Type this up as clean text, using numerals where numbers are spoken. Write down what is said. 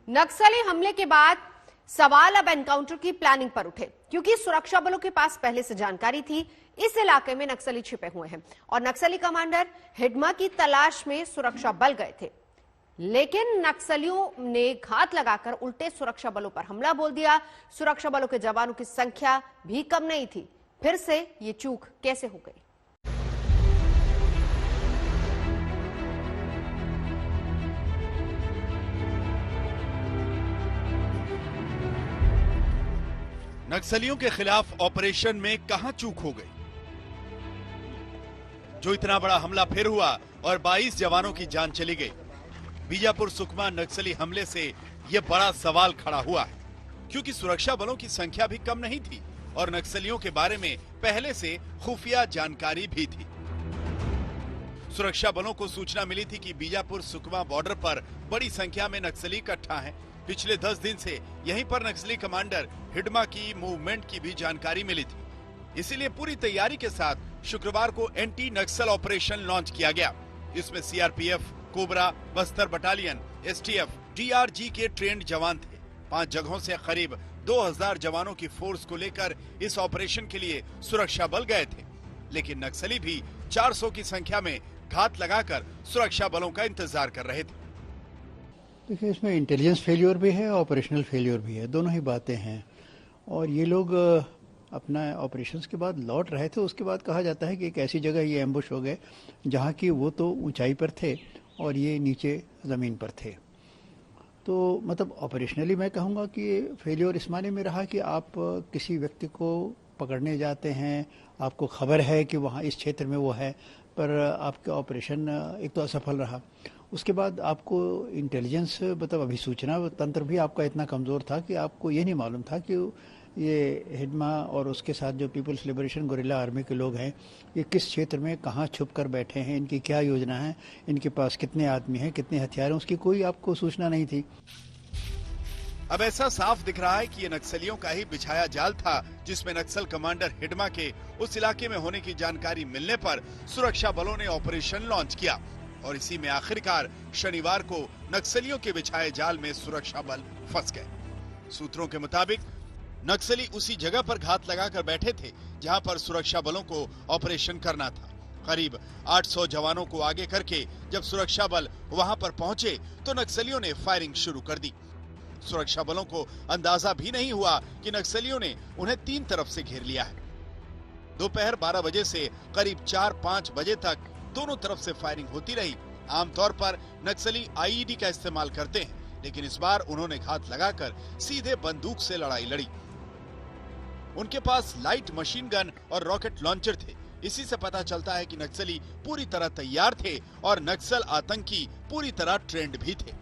नक्सली हमले के बाद सवाल अब एनकाउंटर की प्लानिंग पर उठे, क्योंकि सुरक्षा बलों के पास पहले से जानकारी थी इस इलाके में नक्सली छिपे हुए हैं और नक्सली कमांडर हिडमा की तलाश में सुरक्षा बल गए थे। लेकिन नक्सलियों ने घात लगाकर उल्टे सुरक्षा बलों पर हमला बोल दिया। सुरक्षा बलों के जवानों की संख्या भी कम नहीं थी। फिर से ये चूक कैसे हो गई? नक्सलियों के खिलाफ ऑपरेशन में कहां चूक हो गई? जो इतना बड़ा हमला फिर हुआ और 22 जवानों की जान चली गई। बीजापुर सुकमा नक्सली हमले से यह बड़ा सवाल खड़ा हुआ है, क्योंकि सुरक्षा बलों की संख्या भी कम नहीं थी और नक्सलियों के बारे में पहले से खुफिया जानकारी भी थी। सुरक्षा बलों को सूचना मिली थी कि बीजापुर सुकमा बॉर्डर पर बड़ी संख्या में नक्सली इकट्ठा हैं। पिछले 10 दिन से यहीं पर नक्सली कमांडर हिडमा की मूवमेंट की भी जानकारी मिली थी। इसीलिए पूरी तैयारी के साथ शुक्रवार को एंटी नक्सल ऑपरेशन लॉन्च किया गया। इसमें CRPF, cobra, Bastar battalion, STF, DRG के ट्रेंड जवान थे। 5 जगहों से करीब 2000 जवानों की फोर्स को लेकर इस ऑपरेशन के लिए सुरक्षा बल गए थे। लेकिन नक्सली भी 400 की संख्या में घात लगाकर सुरक्षा बलों का इंतजार कर रहे थे। देखिए, इसमें इंटेलिजेंस फेलियर भी है, ऑपरेशनल फेलियर भी है, दोनों ही बातें हैं। और ये लोग अपना ऑपरेशंस के बाद लौट रहे थे। उसके बाद कहा जाता है कि एक ऐसी जगह ये एम्बुश हो गए जहाँ की वो तो ऊंचाई पर थे और ये नीचे ज़मीन पर थे। तो मतलब ऑपरेशनली मैं कहूँगा कि फेलियर इस माने में रहा कि आप किसी व्यक्ति को पकड़ने जाते हैं, आपको खबर है कि वहाँ इस क्षेत्र में वो है, पर आपका ऑपरेशन एक तो असफल रहा। उसके बाद आपको इंटेलिजेंस मतलब अभिसूचना तंत्र भी आपका इतना कमज़ोर था कि आपको ये नहीं मालूम था कि ये हिडमा और उसके साथ जो पीपल्स लिबरेशन गोरिल्ला आर्मी के लोग हैं, ये किस क्षेत्र में कहाँ छुप कर बैठे हैं, इनकी क्या योजना है, इनके पास कितने आदमी हैं, कितने हथियार हैं, उसकी कोई आपको सूचना नहीं थी। अब ऐसा साफ दिख रहा है कि ये नक्सलियों का ही बिछाया जाल था, जिसमें नक्सल कमांडर हिडमा के उस इलाके में होने की जानकारी मिलने पर सुरक्षा बलों ने ऑपरेशन लॉन्च किया और इसी में आखिरकार शनिवार को नक्सलियों के बिछाए जाल में सुरक्षा बल फंस गए। सूत्रों के मुताबिक नक्सली उसी जगह पर घात लगाकर बैठे थे जहां पर सुरक्षा बलों को ऑपरेशन करना था। करीब 800 जवानों को आगे करके जब सुरक्षा बल वहां पर पहुंचे तो नक्सलियों ने फायरिंग शुरू कर दी। सुरक्षा बलों को अंदाजा भी नहीं हुआ कि नक्सलियों ने उन्हें 3 तरफ से घेर लिया है। दोपहर 12 बजे से करीब 4-5 बजे तक दोनों तरफ से फायरिंग होती रही। आमतौर पर नक्सली आईईडी का इस्तेमाल करते हैं, लेकिन इस बार उन्होंने घात लगाकर सीधे बंदूक से लड़ाई लड़ी। उनके पास लाइट मशीन गन और रॉकेट लॉन्चर थे। इसी से पता चलता है कि नक्सली पूरी तरह तैयार थे और नक्सल आतंकी पूरी तरह ट्रेंड भी थे।